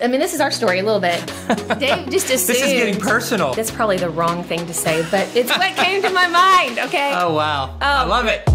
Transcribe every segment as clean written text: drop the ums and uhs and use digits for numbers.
I mean, this is our story a little bit. Dave just assumed. This is getting personal. That's probably the wrong thing to say, but it's what came to my mind, okay? Oh, wow. I love it.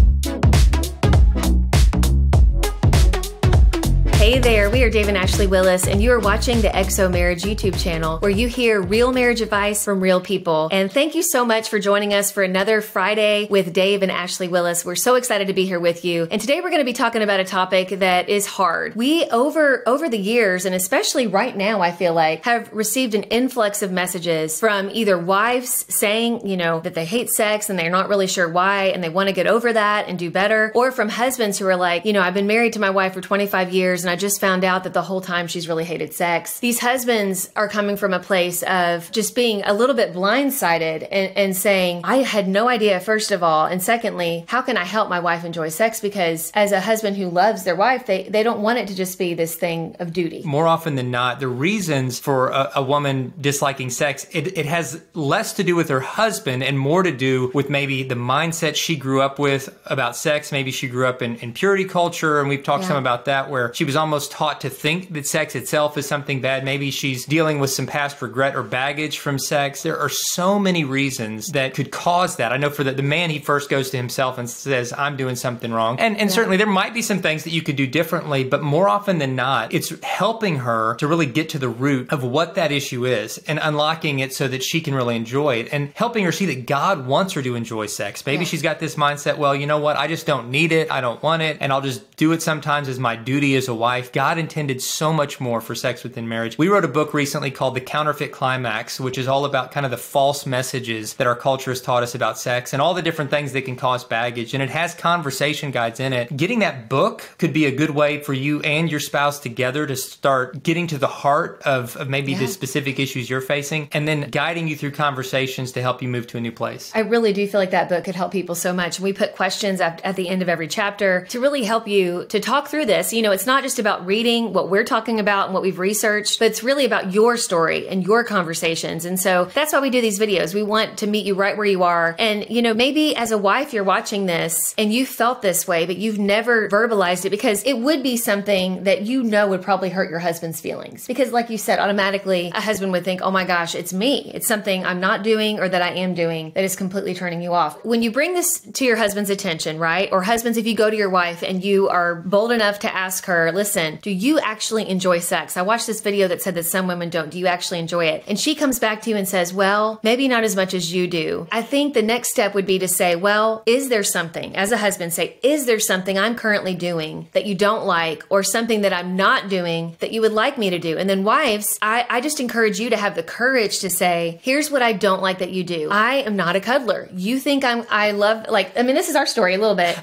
Hey there, we are Dave and Ashley Willis, and you are watching the XO Marriage YouTube channel, where you hear real marriage advice from real people. And thank you so much for joining us for another Friday with Dave and Ashley Willis. We're so excited to be here with you. And today we're going to be talking about a topic that is hard. We, over the years, and especially right now, I feel like, have received an influx of messages from either wives saying, you know, that they hate sex and they're not really sure why, and they want to get over that and do better, or from husbands who are like, you know, I've been married to my wife for 25 years and I just found out that the whole time she's really hated sex. These husbands are coming from a place of just being a little bit blindsided and saying, I had no idea, first of all, and secondly, how can I help my wife enjoy sex? Because as a husband who loves their wife, they don't want it to just be this thing of duty. More often than not, the reasons for a woman disliking sex, it has less to do with her husband and more to do with maybe the mindset she grew up with about sex. Maybe she grew up in purity culture, and we've talked some about that, where she was almost taught to think that sex itself is something bad. Maybe she's dealing with some past regret or baggage from sex. There are so many reasons that could cause that. I know for the man, he first goes to himself and says, I'm doing something wrong. And certainly there might be some things that you could do differently, but more often than not, it's helping her to really get to the root of what that issue is and unlocking it so that she can really enjoy it and helping her see that God wants her to enjoy sex. Maybe she's got this mindset, well, you know what? I just don't need it. I don't want it. And I'll just do it sometimes as my duty as a wife. God intended so much more for sex within marriage. We wrote a book recently called The Counterfeit Climax, which is all about kind of the false messages that our culture has taught us about sex and all the different things that can cause baggage. And it has conversation guides in it. Getting that book could be a good way for you and your spouse together to start getting to the heart of maybe the specific issues you're facing, and then guiding you through conversations to help you move to a new place. I really do feel like that book could help people so much. We put questions at the end of every chapter to really help you to talk through this. You know, it's not just about reading what we're talking about and what we've researched, but it's really about your story and your conversations. And so that's why we do these videos. We want to meet you right where you are. And, you know, maybe as a wife, you're watching this and you felt this way, but you've never verbalized it, because it would be something that you know would probably hurt your husband's feelings. Because like you said, automatically a husband would think, oh my gosh, it's me. It's something I'm not doing or that I am doing that is completely turning you off. When you bring this to your husband's attention, right? Or husbands, if you go to your wife and you are bold enough to ask her, listen, do you actually enjoy sex? I watched this video that said that some women don't. Do you actually enjoy it? And she comes back to you and says, well, maybe not as much as you do. I think the next step would be to say, well, is there something, as a husband, say, is there something I'm currently doing that you don't like, or something that I'm not doing that you would like me to do? And then wives, I just encourage you to have the courage to say, here's what I don't like that you do. I am not a cuddler. You think I love, like, I mean, this is our story a little bit.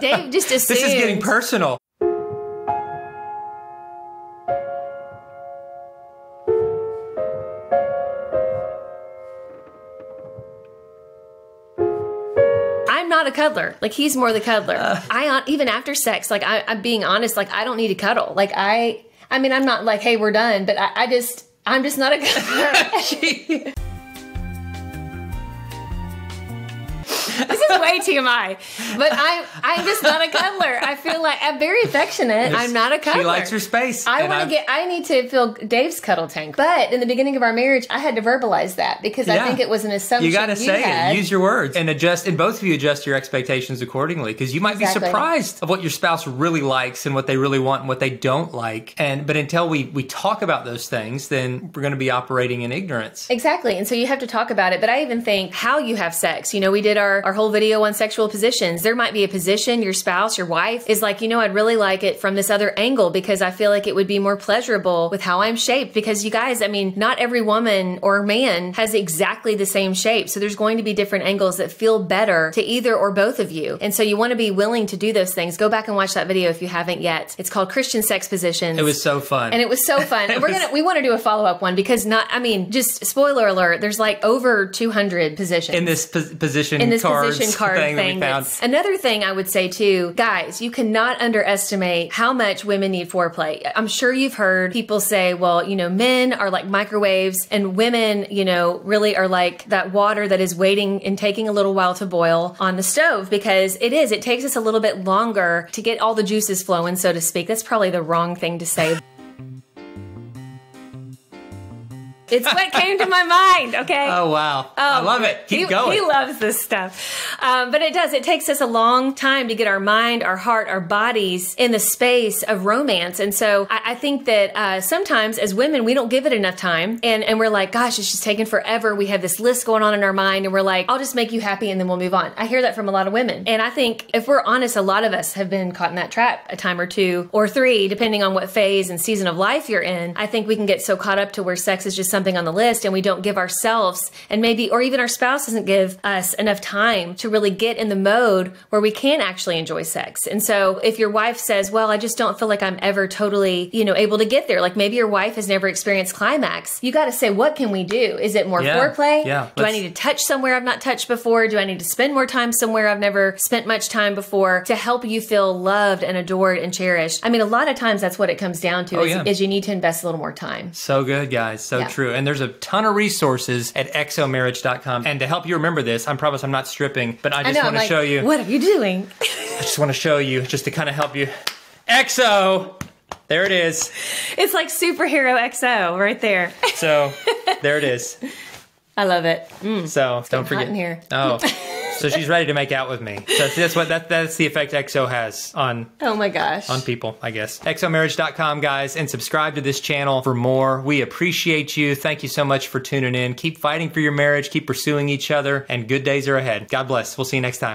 Dave just assumed. This is getting personal. I'm not a cuddler. Like, he's more the cuddler. Even after sex, like, I'm being honest, like, I don't need to cuddle. Like, I mean, I'm not like, hey, we're done, but I'm just not a cuddler. This is way TMI, but I'm just not a cuddler. I feel like I'm very affectionate. I'm not a cuddler. She likes her space. I need to fill Dave's cuddle tank. But in the beginning of our marriage, I had to verbalize that, because I think it was an assumption. You got to say it. Use your words and adjust. And both of you adjust your expectations accordingly, because you might be surprised of what your spouse really likes and what they really want and what they don't like. But until we talk about those things, then we're going to be operating in ignorance. Exactly. And so you have to talk about it. But I even think how you have sex. You know, we did our whole video on sexual positions. There might be a position your spouse, your wife is like, you know, I'd really like it from this other angle, because I feel like it would be more pleasurable with how I'm shaped. Because you guys, I mean, not every woman or man has exactly the same shape. So there's going to be different angles that feel better to either or both of you. And so you want to be willing to do those things. Go back and watch that video if you haven't yet. It's called Christian Sex Positions. It was so fun. And it was so fun. And we want to do a follow-up one, because just spoiler alert, there's like over 200 positions. In this position card thing. Another thing I would say too, guys, you cannot underestimate how much women need foreplay. I'm sure you've heard people say, well, you know, men are like microwaves and women, you know, really are like that water that is waiting and taking a little while to boil on the stove, because it takes us a little bit longer to get all the juices flowing, so to speak. That's probably the wrong thing to say. It's what came to my mind, okay? Oh, wow. I love it. Keep going. He loves this stuff. But it does. It takes us a long time to get our mind, our heart, our bodies in the space of romance. And so I think that sometimes as women, we don't give it enough time. And we're like, gosh, it's just taking forever. We have this list going on in our mind. And we're like, I'll just make you happy and then we'll move on. I hear that from a lot of women. And I think if we're honest, a lot of us have been caught in that trap a time or two or three, depending on what phase and season of life you're in. I think we can get so caught up to where sex is just something on the list and we don't give ourselves and maybe, or even our spouse doesn't give us enough time to really get in the mode where we can actually enjoy sex. And so if your wife says, well, I just don't feel like I'm ever totally, able to get there. Like maybe your wife has never experienced climax. You got to say, what can we do? Is it more foreplay? Yeah. Do I need to touch somewhere I've not touched before? Do I need to spend more time somewhere I've never spent much time before to help you feel loved and adored and cherished? I mean, a lot of times that's what it comes down to is you need to invest a little more time. So good, guys. So true. And there's a ton of resources at exomarriage.com. And to help you remember this, I promise I'm not stripping, but I just want to show you. What are you doing? I just want to show you just to kind of help you. EXO! There it is. It's like superhero XO right there. So there it is. I love it. So don't forget. Hot in here. Oh. So she's ready to make out with me. So that's the effect EXO has on on people, I guess. exomarriage.com, guys, and subscribe to this channel for more. We appreciate you. Thank you so much for tuning in. Keep fighting for your marriage, keep pursuing each other, and good days are ahead. God bless. We'll see you next time.